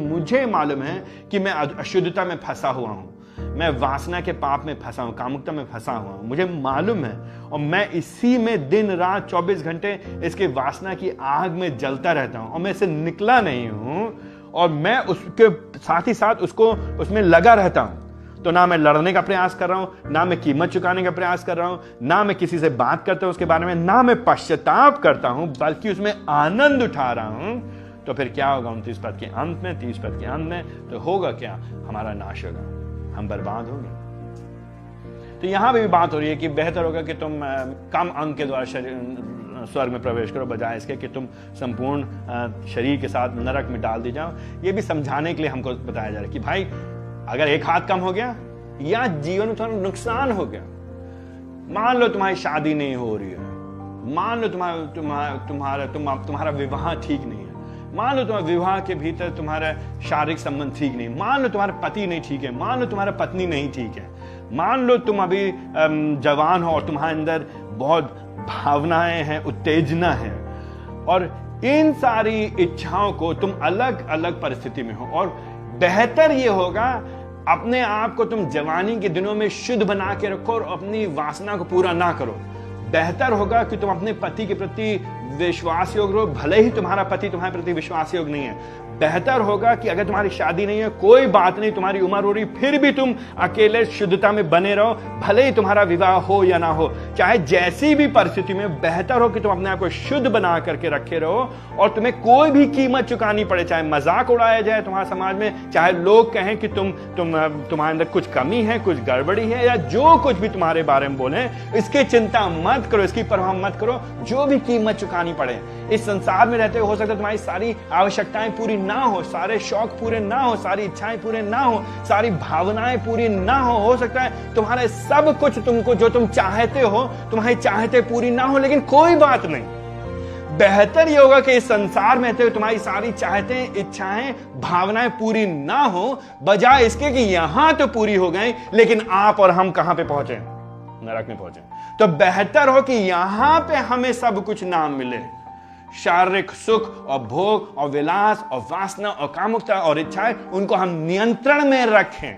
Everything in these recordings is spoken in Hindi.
मुझे मालूम है कि मैं अशुद्धता में फंसा हुआ हूं, मैं वासना के पाप में फंसा हूं, कामुकता में फंसा हुआ हूं, मुझे मालूम है। और मैं इसी में दिन रात 24 घंटे इसके वासना की आग में जलता रहता हूं और मैं इससे निकला नहीं हूं, और मैं उसके साथ ही साथ उसमें लगा रहता हूं। तो ना मैं लड़ने का प्रयास कर रहा हूं, ना मैं कीमत चुकाने का प्रयास कर रहा हूं, ना मैं किसी से बात करता हूं उसके बारे में, ना मैं पश्चाताप करता हूं, बल्कि उसमें आनंद उठा रहा हूं। तो फिर क्या होगा 29 पद के अंत में, 30 पद के अंत में? तो होगा क्या? हमारा नाश होगा, हम बर्बाद होंगे। तो यहां भी बात हो रही है कि बेहतर होगा कि तुम कम अंग के द्वारा स्वर्ग में प्रवेश करो, बजाय इसके कि तुम संपूर्ण शरीर के साथ नरक में डाल दी जाओ। ये भी समझाने के लिए हमको बताया जा रहा है कि भाई अगर एक हाथ कम हो गया या जीवन में थोड़ा नुकसान हो गया, मान लो तुम्हारी शादी नहीं हो रही है, मान लो तुम्हारा विवाह ठीक नहीं है, मान लो तुम्हारे विवाह के भीतर तुम्हारा शारीरिक संबंध ठीक नहीं, मान लो तुम्हारा पति नहीं ठीक है, मान लो तुम्हारा पत्नी नहीं ठीक है, मान लो तुम अभी जवान हो और तुम्हारे अंदर बहुत भावनाएं हैं, उत्तेजना है, और इन सारी इच्छाओं को तुम अलग अलग परिस्थिति में हो, और बेहतर ये होगा अपने आप को तुम जवानी के दिनों में शुद्ध बना के रखो और अपनी वासना को पूरा ना करो। बेहतर होगा कि तुम अपने पति के प्रति विश्वास योग रहो, भले ही तुम्हारा पति तुम्हारे प्रति विश्वास योग नहीं है। बेहतर होगा कि अगर तुम्हारी शादी नहीं है, कोई बात नहीं, तुम्हारी उम्र हो रही, फिर भी तुम अकेले शुद्धता में बने रहो, भले ही तुम्हारा विवाह हो या ना हो, चाहे जैसी भी परिस्थिति में। बेहतर हो कि तुम अपने आप को शुद्ध बना करके रखे रहो, और तुम्हें कोई भी कीमत चुकानी पड़े, चाहे मजाक उड़ाया जाए तुम्हारे समाज में, चाहे लोग कहें कि तुम्हारे अंदर कुछ कमी है, कुछ गड़बड़ी है, या जो कुछ भी तुम्हारे बारे में बोले, इसकी चिंता मत करो, इसकी परवाह मत करो। जो भी कीमत चुकानी पड़े, इस संसार में रहते हो सकता है तुम्हारी सारी आवश्यकताएं पूरी ना हो, सारे शौक पूरे ना हो, सारी इच्छाएं पूरे ना हो, सारी भावनाएं पूरी ना हो सकता है तुम्हारे सब कुछ तुमको जो तुम चाहते हो, तुम्हारी चाहते पूरी ना हो, लेकिन कोई बात नहीं। बेहतर ये होगा कि इस संसार में रहते हुए तुम्हारी सारी चाहते, इच्छाएं, भावनाएं पूरी ना हो, बजाय इसके कि यहां तो पूरी हो गई, लेकिन आप और हम कहां पे पहुंचे? नरक में पहुंचे। तो बेहतर हो कि यहां पे हमें सब कुछ ना मिले, शारीरिक सुख और भोग और विलास और वासना और कामुकता और इच्छाएं, उनको हम नियंत्रण में रखें,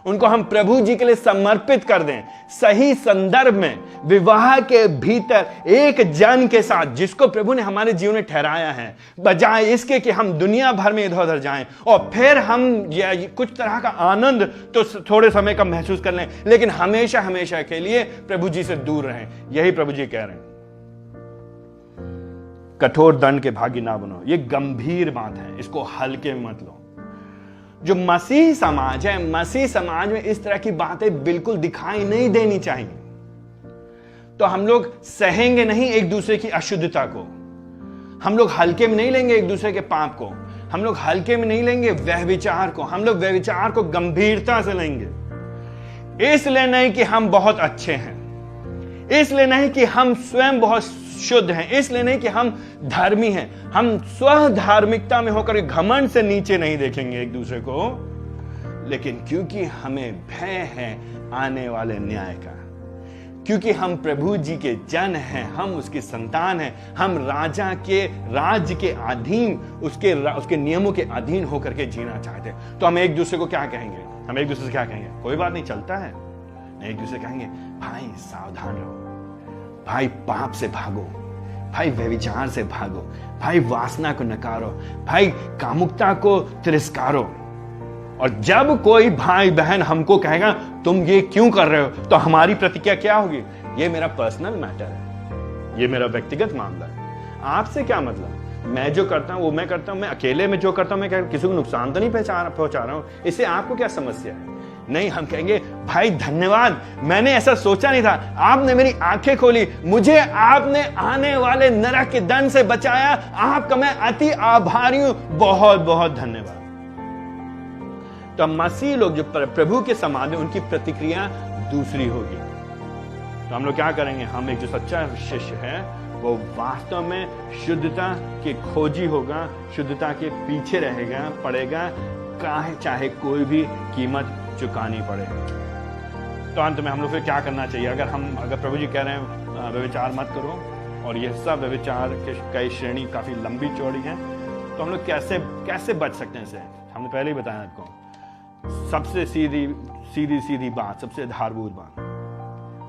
उनको हम प्रभु जी के लिए समर्पित कर दें। सही संदर्भ में विवाह के भीतर एक जन के साथ जिसको प्रभु ने हमारे जीवन में ठहराया है, बजाय इसके कि हम दुनिया भर में इधर उधर जाएं और फिर हम कुछ तरह का आनंद तो थोड़े समय का महसूस कर लें, लेकिन हमेशा हमेशा के लिए प्रभु जी से दूर रहें। यही प्रभु जी कह रहे हैं। कठोर दंड के भागी ना बनो, ये गंभीर बात है, इसको हल्के में मत लो। जो मसीह समाज है, मसीह समाज में इस तरह की बातें बिल्कुल दिखाई नहीं देनी चाहिए। तो हम लोग सहेंगे नहीं एक दूसरे की अशुद्धता को, हम लोग हल्के में नहीं लेंगे एक दूसरे के पाप को, हम लोग हल्के में नहीं लेंगे व्यभिचार को, हम लोग व्यभिचार को गंभीरता से लेंगे। इसलिए नहीं कि हम बहुत अच्छे हैं, इसलिए नहीं कि हम स्वयं बहुत शुद्ध हैं, इसलिए नहीं कि हम धर्मी हैं, हम स्व धार्मिकता में होकर घमंड से नीचे नहीं देखेंगे एक दूसरे को, लेकिन क्योंकि हमें भय है आने वाले न्याय का, क्योंकि हम प्रभु जी के जन हैं, हम उसकी संतान हैं, हम राजा के राज्य के अधीन, उसके नियमों के अधीन होकर के जीना चाहते हैं। तो हम एक दूसरे को क्या कहेंगे? हम एक दूसरे से क्या कहेंगे? कोई बात नहीं, चलता है। एक दूसरे कहेंगे भाई सावधान रहो, भाई पाप से भागो, भाई व्यभिचार से भागो, भाई वासना को नकारो, भाई कामुकता को तिरस्कारो। और जब कोई भाई बहन हमको कहेगा तुम ये क्यों कर रहे हो, तो हमारी प्रतिक्रिया क्या होगी? ये मेरा पर्सनल मैटर है, ये मेरा व्यक्तिगत मामला है, आपसे क्या मतलब? मैं जो करता हूं वो मैं करता हूं, मैं अकेले में जो करता हूं मैं किसी को नुकसान तो नहीं पहुंचा रहा हूं, इससे आपको क्या समस्या है? नहीं, हम कहेंगे भाई धन्यवाद, मैंने ऐसा सोचा नहीं था, आपने मेरी आंखें खोली, मुझे आपने आने वाले नरक के दंड से बचाया, आपका मैं अति आभारी हूं, बहुत बहुत धन्यवाद। तो मसीह लोग जो प्रभु के समाज में, उनकी प्रतिक्रिया दूसरी होगी। तो हम लोग क्या करेंगे? हम एक जो सच्चा शिष्य है वो वास्तव में शुद्धता के खोजी होगा, शुद्धता के पीछे रहेगा, पड़ेगा, चाहे कोई भी कीमत चुकानी पड़े। तो अंत में हम लोग फिर क्या करना चाहिए? अगर प्रभु जी कह रहे हैं व्यभिचार मत करो, और यह सब व्यभिचार की कई श्रेणी काफी लंबी चौड़ी है, तो हम लोग कैसे कैसे बच सकते हैं इससे? हमने पहले ही बताया आपको, सबसे सीधी बात, सबसे आधारभूत बात,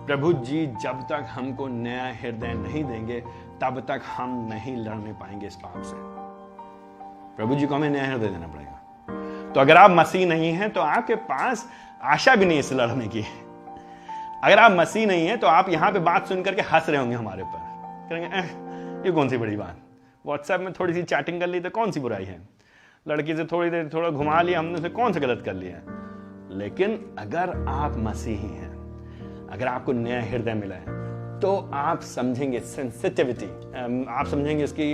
प्रभु जी जब तक हमको नया हृदय नहीं देंगे तब तक हम नहीं लड़ने पाएंगे इस पाप से। प्रभु जी को हमें नया हृदय देना पड़ेगा। तो अगर आप मसीह नहीं हैं तो आपके पास आशा भी नहीं है इसे लड़ने की। अगर आप मसीह नहीं है तो आप यहां पे बात सुन करके हंस रहे होंगे हमारे ऊपर, कहेंगे ये कौन सी बड़ी बात, व्हाट्सएप में थोड़ी सी चैटिंग कर ली तो कौन सी बुराई है, लड़की से थोड़ी देर थोड़ा घुमा लिया हमने, से कौन सा गलत कर लिया। लेकिन अगर आप मसीही हैं, अगर आपको नया हृदय मिला है, तो आप समझेंगे सेंसिटिविटी, आप समझेंगे इसकी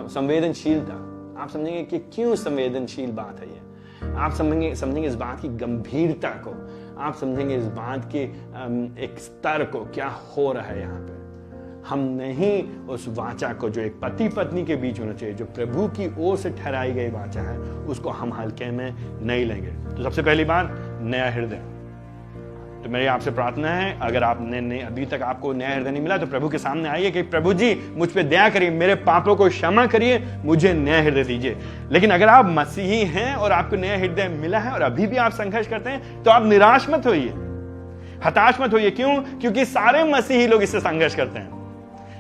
संवेदनशीलता, आप समझेंगे कि क्यों संवेदनशील बात है ये, आप समझेंगे इस बात की गंभीरता को, आप समझेंगे इस बात के एक स्तर को, क्या हो रहा है यहाँ पे। हम नहीं उस वाचा को जो एक पति पत्नी के बीच होना चाहिए, जो प्रभु की ओर से ठहराई गई वाचा है, उसको हम हल्के में नहीं लेंगे। तो सबसे पहली बात, नया हृदय। तो मेरी आपसे प्रार्थना है, अगर आपने अभी तक आपको नया हृदय नहीं मिला तो प्रभु के सामने आइए कि प्रभु जी मुझ पे दया करिए, मेरे पापों को क्षमा करिए, मुझे नया हृदय दीजिए। लेकिन अगर आप मसीही हैं और आपको नया हृदय मिला है और अभी भी आप संघर्ष करते हैं, तो आप निराश मत होइए, हताश मत होइए। क्यों? क्योंकि सारे मसीही लोग इससे संघर्ष करते हैं,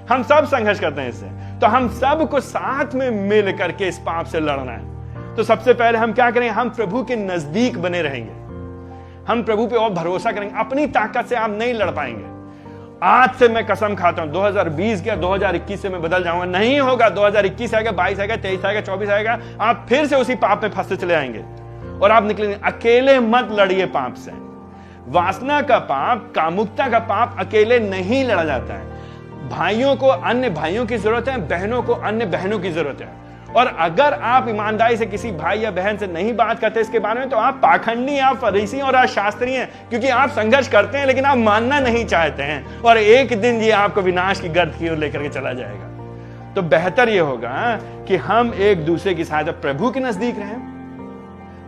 हम सब संघर्ष करते हैं इससे। तो हम सब को साथ में मिल करके इस पाप से लड़ना है। तो सबसे पहले हम क्या करेंगे? हम प्रभु के नजदीक बने रहेंगे, हम प्रभु पे और भरोसा करेंगे। अपनी ताकत से आप नहीं लड़ पाएंगे। आज से मैं कसम खाता हूं, 2020 गया, 2021 से मैं बदल जाऊंगा। नहीं होगा, 2021 आएगा, 22 आएगा, 23 आएगा, 24 आएगा, आप फिर से उसी पाप में फंसते चले आएंगे और आप निकलेंगे। अकेले मत लड़िए पाप से। वासना का पाप, कामुकता का पाप अकेले नहीं लड़ा जाता है। भाइयों को अन्य भाइयों की जरूरत है, बहनों को अन्य बहनों की जरूरत है। और अगर आप ईमानदारी से किसी भाई या बहन से नहीं बात करते इसके बारे में, तो आप पाखंडी, आप फरीसी और आप शास्त्री हैं, क्योंकि आप संघर्ष करते हैं लेकिन आप मानना नहीं चाहते हैं, और एक दिन ये आपको विनाश की गर्त की ओर लेकर के चला जाएगा। तो बेहतर ये होगा कि हम एक दूसरे की सहायता प्रभु के नजदीक रहें,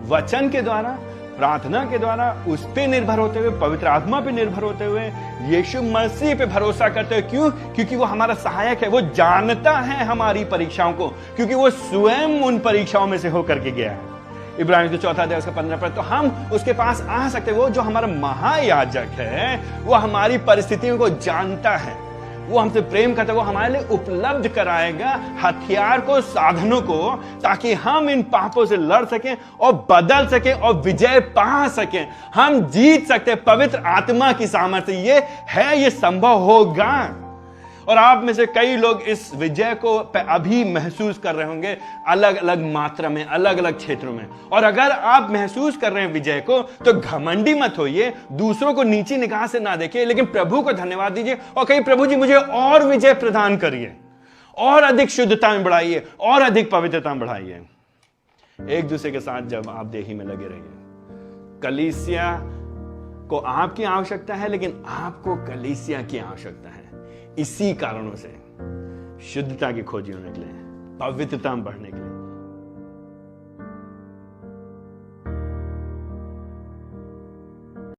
वचन के द्वारा, प्रार्थना के द्वारा, उस पे निर्भर होते हुए, पवित्र आत्मा पे निर्भर होते हुए, यीशु मसीह पे भरोसा करते हुए। क्यों? क्योंकि वो हमारा सहायक है, वो जानता है हमारी परीक्षाओं को, क्योंकि वो स्वयं उन परीक्षाओं में से होकर के गया है। इब्रानियों 4 अध्याय उसका 15 पद। तो हम उसके पास आ सकते हैं। वो जो हमारा महायाजक है, वो हमारी परिस्थितियों को जानता है, वो हमसे प्रेम करता है, वो हमारे लिए उपलब्ध कराएगा हथियार को, साधनों को, ताकि हम इन पापों से लड़ सकें और बदल सकें और विजय पा सकें। हम जीत सकते हैं पवित्र आत्मा की सामर्थ्य ये है, ये संभव होगा। और आप में से कई लोग इस विजय को अभी महसूस कर रहे होंगे, अलग अलग मात्रा में, अलग अलग क्षेत्रों में। और अगर आप महसूस कर रहे हैं विजय को, तो घमंडी मत होइए, दूसरों को नीची निगाह से ना देखिए, लेकिन प्रभु को धन्यवाद दीजिए और कहिए, प्रभु जी मुझे और विजय प्रदान करिए, और अधिक शुद्धता में बढ़ाइए, और अधिक पवित्रता में बढ़ाइए। एक दूसरे के साथ जब आप देही में लगे रहिए। कलीसिया को आपकी आवश्यकता है, लेकिन आपको कलीसिया की आवश्यकता है। इसी कारणों से शुद्धता की खोजी होने के लिए, पवित्रता में बढ़ने के लिए